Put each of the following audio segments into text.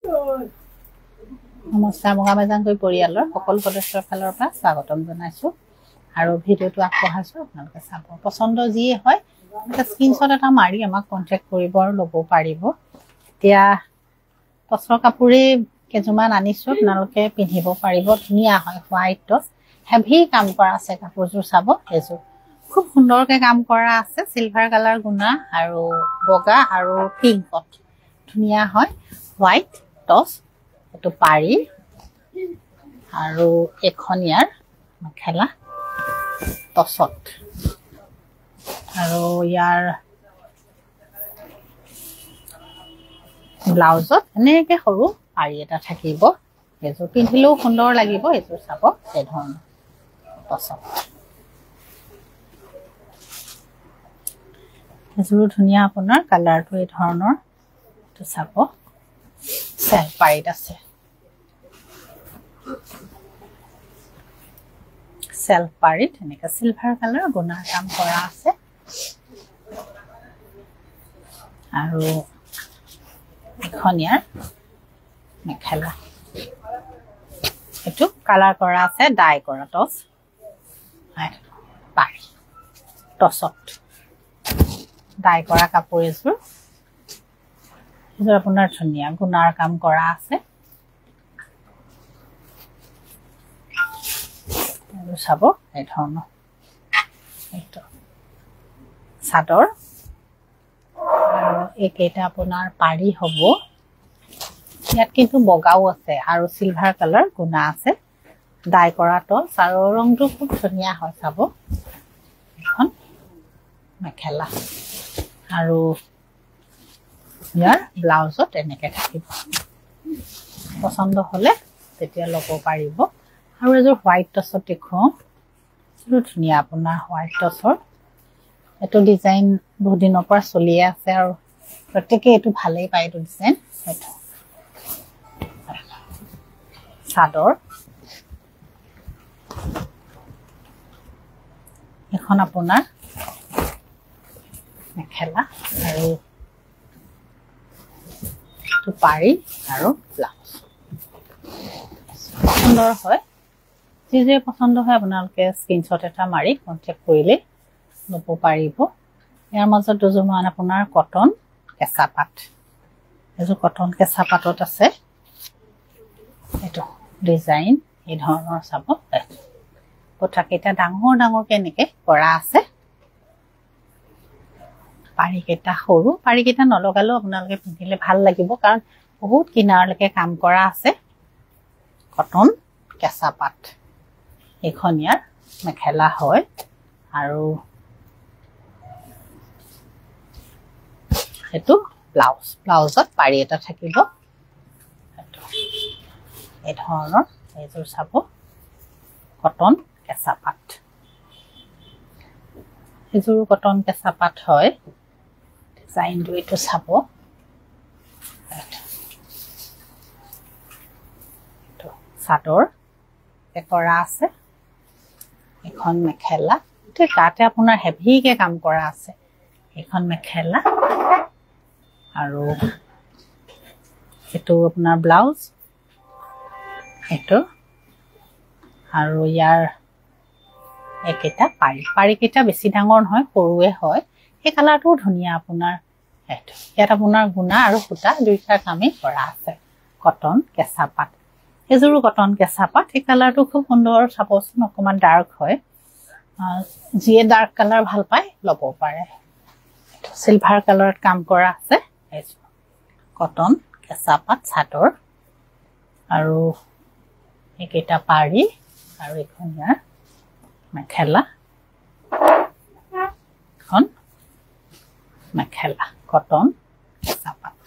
নমস্কাৰ মগামেজাংকৈ পৰিয়ালৰ সকলো সদস্যৰ ফালৰ পৰা স্বাগতম জনাইছোঁ আৰু ভিডিঅ'টো আগবঢ়াইছোঁ আপোনালোকে চাব পছন্দ যিয়ে হয় এটা স্ক্ৰীনশ্বট এটা মাৰি আমাক কণ্টেক্ট কৰিব আৰু ল'ব পাৰিব এতিয়া টচৰ কাপোৰে কেইযোৰমান আনিছোঁ আপোনালোকে পিন্ধিব পাৰিব ধুনীয়া হয় হোৱাইট টচ হেভি কাম কৰা আছে কাপোৰযোৰ চাব এযোৰ খুব সুন্দৰকৈ কাম কৰা আছে চিলভাৰ কালাৰ গুণা আৰু বগা আৰু পিংকত ধুনীয়া হয় হোৱাইট টচ এটো পাৰি আৰু এখনিয়াৰ মেখেলা টচত আৰু ইয়াৰ ব্লাউজত এনেকৈ সৰু পাৰি এটা থাকিব এযোৰ পিন্ধিলেও সুন্দৰ লাগিব এযোৰ চাব এই ধৰণৰ টচত এযোৰ ধুনীয়া আপোনাৰ কালাৰটো এই ধৰণৰ এইটো চাব চেল পাৰিত আছে সেলফ পাৰিত এনেকা সিলভাৰ কালাৰ গুণাৰ কাম কৰা আছে আৰু এখনিয়াৰ মেখেলা এটো কালাৰ কৰা আছে ডাই কৰা টচ পাৰি টচত ডাই কৰা কাপোৰ এযোৰ আপোনাৰ ধুনীয়া গুণাৰ কাম কৰা আছে চাব এই ধৰণৰ এইটো চাদৰ আৰু এইকেইটা আপোনাৰ পাৰি হ'ব ইয়াত কিন্তু বগাও আছে আৰু সিলভাৰ কালাৰ গুণা আছে ডাই কৰা টচ আৰু ৰংটো খুব ধুনীয়া হয় চাব এখন মেখেলা আৰু ইয়াৰ ব্লাউজত এনেকৈ থাকিব পছন্দ হ'লে তেতিয়া ল'ব পাৰিব আৰু এযোৰ হোৱাইট টচত দেখুৱাওঁ এইটো ধুনীয়া আপোনাৰ হোৱাইট টচৰ এইটো ডিজাইন বহুত দিনৰ পৰা চলিয়ে আছে আৰু প্ৰত্যেকে এইটো ভালেই পায় এইটো ডিজাইন এইটো চাদৰ এখন আপোনাৰ মেখেলা আৰু এইটো পাৰি আৰু ব্লাউজ সুন্দৰ হয় যি যে পছন্দ হয় আপোনালোকে স্ক্ৰীনশ্বট এটা মাৰি কণ্টেক্ট কৰিলে ল'ব পাৰিব ইয়াৰ মাজত দুযোৰমান আপোনাৰ কটন কেঁচা পাট এযোৰ কটন কেঁচা পাটত আছে এইটো ডিজাইন এই ধৰণৰ চাব কথাকেইটা ডাঙৰ ডাঙৰকৈ এনেকৈ কৰা আছে পাৰিকেইটা সৰু পাৰিকেইটা নলগালেও আপোনালোকে পিন্ধিলে ভাল লাগিব কাৰণ বহুত কিনাৰলৈকে কাম কৰা আছে কটন কেঁচা পাট এখনিয়াৰ মেখেলা হয় আৰু এইটো ব্লাউজত পাৰি এটা থাকিব এই ধৰণৰ এইযোৰ চাব কটন কেঁচা পাট এইযোৰ কটন কেঁচা পাট হয় ডিজাইনটো এইটো চাব চাদৰ কৰা আছে এখন মেখেলা তাতে আপোনাৰ হেভিকে কাম কৰা আছে এখন মেখেলা আৰু এইটো আপোনাৰ ব্লাউজ এইটো আৰু ইয়াৰ একেটা পাৰিকেইটা বেছি ডাঙৰ নহয় সৰুৱে হয় এই কালাৰটো ধুনীয়া আপোনাৰ এইটো ইয়াত আপোনাৰ গুণা আৰু সূতা দুইটা কামেই কৰা আছে কটন কেঁচা পাট এযোৰো কটন কেঁচা পাট এই কালাৰটো খুব সুন্দৰ চাবচোন অকণমান ডাৰ্ক হয় যিয়ে ডাৰ্ক কালাৰ ভাল পায় ল'ব পাৰে সিলভাৰ কালাৰত কাম কৰা আছে এইযোৰ কটন কেঁচা পাট চাদৰ আৰু এইকেইটা পাৰি আৰু এখন ইয়াৰ মেখেলা এখন মেখেলা কটন কেঁচা পাট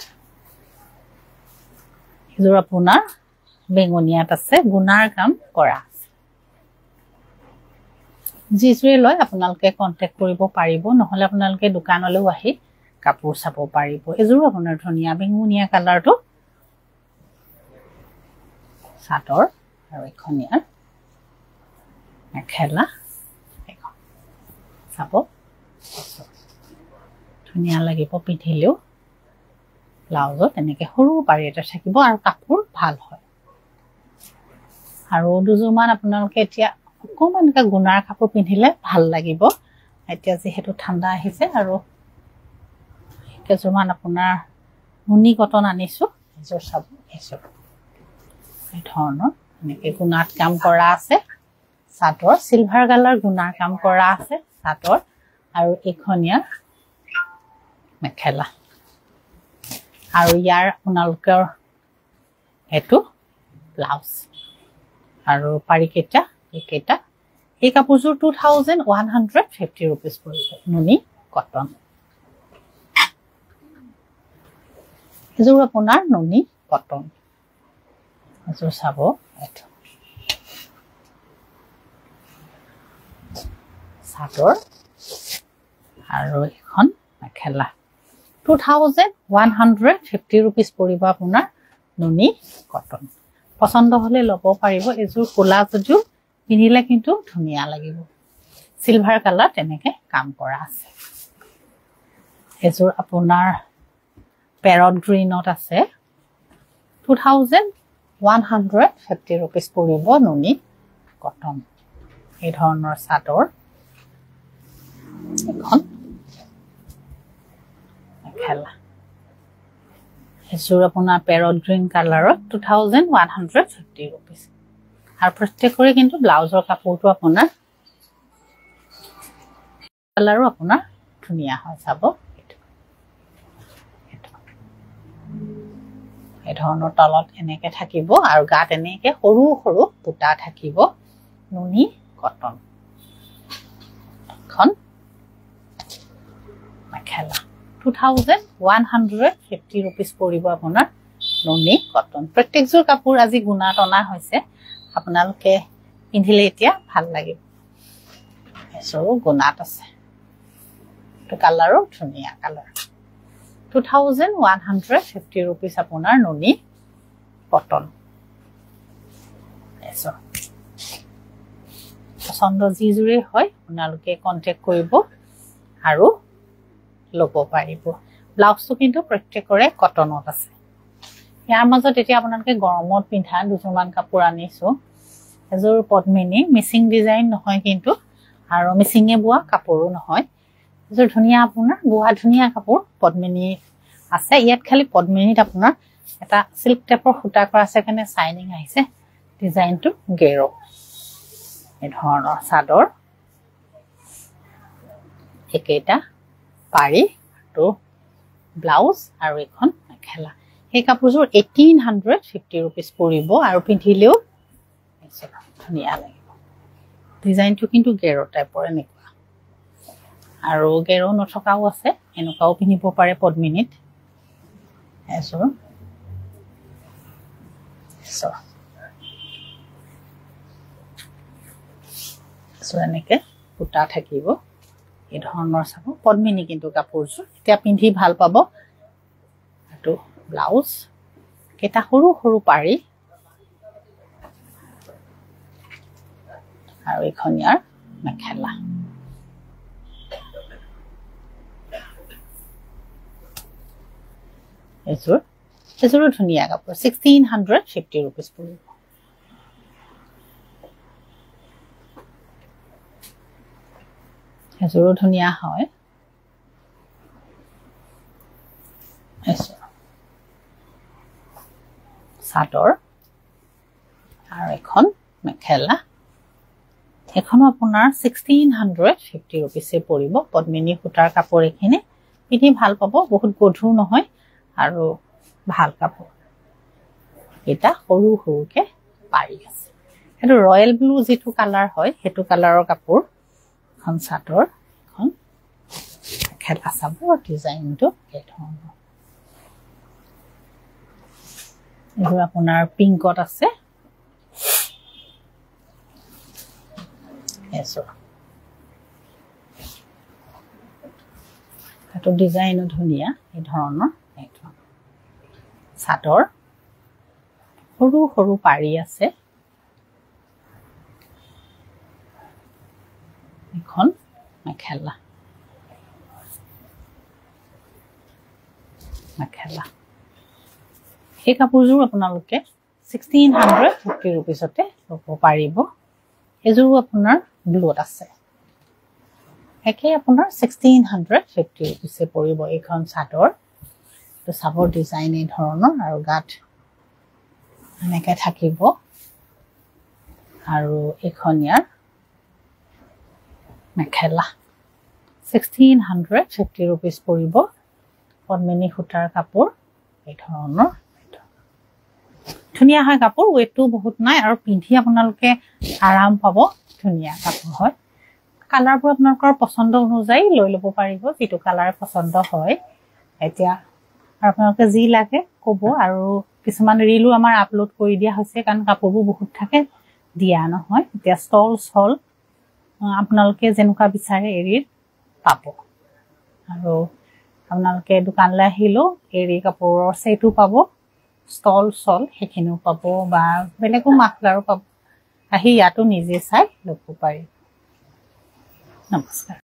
এযোৰ আপোনাৰ বেঙুনীয়াত আছে গুণাৰ কাম কৰা আছে যিযোৰে লয় আপোনালোকে কণ্টেক্ট কৰিব পাৰিব নহ'লে আপোনালোকে দোকানলৈও আহি কাপোৰ চাব পাৰিব এযোৰ আপোনাৰ ধুনীয়া বেঙুনীয়া কালাৰটো চাদৰ আৰু এখনিয়াৰ মেখেলা এখন চাব ধুনীয়া লাগিব পিন্ধিলেও ব্লাউজত এনেকে সৰু পাৰি এটা থাকিব আৰু কাপোৰ ভাল হয় আৰু দুজোৰমান আপোনালোকে এতিয়া অকমান এনেকা গুণাৰ কাপোৰ পিন্ধিলে ভাল লাগিব এতিয়া যেহেতু ঠাণ্ডা আহিছে আৰু কেইজোৰমান আপোনাৰ নুনি কটন আনিছো এযোৰ চাব এযোৰ এই ধৰণৰ এনেকে গুণাত কাম কৰা আছে চাদৰ সিলভাৰ কালাৰ গুণাৰ কাম কৰা আছে চাদৰ আৰু এখনিয়া মেখেলা আৰু ইয়াৰ আপোনালোকৰ এটো ব্লাউজ আৰু পাৰিকেটা একেটা এই কাপোৰযোৰ 2150 रुपीस পৰিব নুনি কটন এযোৰ আপোনাৰ নুনি কটন এযোৰ চাব এটো চাদৰ আৰু এখন মেখেলা 2150 रुपीस পৰিব আপোনাৰ নুনি কটন পছন্দ হলে লব পাৰিব এযোৰ কোলা যদিও পিনিলে কিন্তু ধুনিয়া লাগিব সিলভাৰ কালাৰ তেনেকে কাম কৰা আছে এযোৰ আপোনাৰ প্যাৰট গ্ৰীনত আছে 2150 रुपीस পৰিব নুনি কটন এই ধৰণৰ চাদৰ এখন মেখেলা এযোৰ আপোনাৰ প্যাৰট গ্ৰীন কালাৰত 2150 रुपीस আৰ প্ৰত্যেকৰে কিন্তু ব্লাউজৰ কাপোৰটো আপোনাৰ কালাৰো আপোনাৰ ধুনিয়া হয় চাব এই ধৰণৰ তলত এনেকে থাকিব আৰু গাত এনেকে সৰু সৰু পুটা থাকিব নুনি কটন খন মেখেলা 2150 रुपीस পৰিব আপোনাৰ নুনি কটন প্ৰত্যেকযোৰ কাপোৰ আজি গুণাত অনা হৈছে আপোনালোকে পিন্ধিলে এতিয়া ভাল লাগিব এসৰু গুণাত আছে তো কালাৰো ধুনিয়া কালাৰ 2150 रुपीस আপোনাৰ নুনি কটন এসো পছন্দ যিজুৰে হয় আপোনালোকে কন্টাক্ট কৰিব আৰু লব পাৰিব ব্লাউজটো কিন্তু প্ৰত্যেকৰে কটনত আছে ইয়াৰ মাজত এতিয়া আপোনালোকে গৰমত পিন্ধা দুজোৰমান কাপোৰ আনিছো এযোৰ পদ্মিনী মিচিং ডিজাইন নহয় কিন্তু আৰু মিচিংয়ে বোৱা কাপোৰো নহয় এযোৰ ধুনিয়া আপোনাৰ বোৱা ধুনিয়া কাপোৰ পদ্মিনী আছে ইয়াত খালি পদ্মিনীত আপোনাৰ এটা সিল্ক টাইপৰ সুতা কৰা আছে কাৰণে শাইনিং আহিছে ডিজাইনটো গেৰো এই ধৰণৰ চাদৰ একেটা পাৰি আৰু ব্লাউজ আৰু এখন মেখেলা এই কাপোৰযোৰ 1850 रुपीस পৰিব আৰু পিন্ধিলেও ধুনিয়া লাগিব ডিজাইনটো কিন্তু গেৰো টাইপৰ এনেকুৱা আৰু গেৰো নথকাও আছে এনেকুৱাও পিন্ধিব পাৰে পদ্মিনীত এসো এনেকে পুটা থাকিব এই ধৰণৰ চাব পদ্মিনী কিন্তু কাপোৰযোৰ এতিয়া পিন্ধি ভাল পাব আৰু ব্লাউজ কেটা সৰু সৰু পাৰি আৰু এখন ইয়াৰ মেখেলা এযোৰ ধুনিয়া কাপোৰ 1650 रुपीस পৰিব এযোৰ ধুনিয়া হয় চাদৰ আৰু এখন মেখেলা এখন আপোনাৰ 1650 रुपीस পৰিব পদ্মিনী সুতাৰ কাপোৰ এখিনি পিন্ধি ভাল পাব বহুত গধুৰ নহয় আৰু ভাল কাপোৰ এটা সৰু সৰুকে পাৰি আছে এটো ৰয়েল ব্লু যেটো কালাৰ হয় হেতু কালাৰৰ কাপোৰ খন চাদৰ খন খেলা চাব ডিজাইনটো এই ধৰণৰ এবোৰ আপোনাৰ পিংকত আছে এসো এটো ডিজাইনো ধুনিয়া এই ধৰণৰ এইটো চাদৰ সৰু সৰু পাৰি আছে এখন মেখেলা এই কাপোৰযোৰ আপোনালোকে 1650 rupeesতে ল'ব পাৰিব এযোৰ আপোনাৰ ব্লুত আছে একে আপোনাৰ 1650 rupees পৰিব এইখন চাদৰ তো চাবৰ ডিজাইন এই ধৰণৰ আৰু গাত এনেকৈ থাকিব আৰু এইখন ইয়াৰ মেখেলা 1650 rupees পৰিব পদ্মিনী সূতাৰ কাপোৰ এই ধৰণৰ ধুনীয়া হয় কাপোৰ ওয়েটটো বহুত নাই আৰু পিন্ধি আপোনালোকে আৰাম পাব ধুনীয়া কাপোৰ হয় কালাৰবোৰ আপোনালোকৰ পছন্দ অনুযায়ী লৈ ল'ব পাৰিব যেটো কালাৰ পছন্দ হয় এতিয়া আপোনালোকে যি লাগে ক'ব আৰু কিছুমান ৰিলও আমাৰ আপলোড কৰি দিয়া হৈছে কাৰণ কাপোৰবোৰ বহুত থাকে দিয়া নহয় এতিয়া ষ্টলছ হল আপোনালোকে যেনেকুৱা বিচাৰে এৰিৰ পাব আৰু আপোনালোকে দোকানলৈ আহিলো এৰি কাপোৰৰ সেটু পাব ষ্টল সল হেখিনো পাব বা বেলেগো মাফলাৰো পাব আহি ইয়াতো নিজে চাই ল'ব পাৰি নমস্কাৰ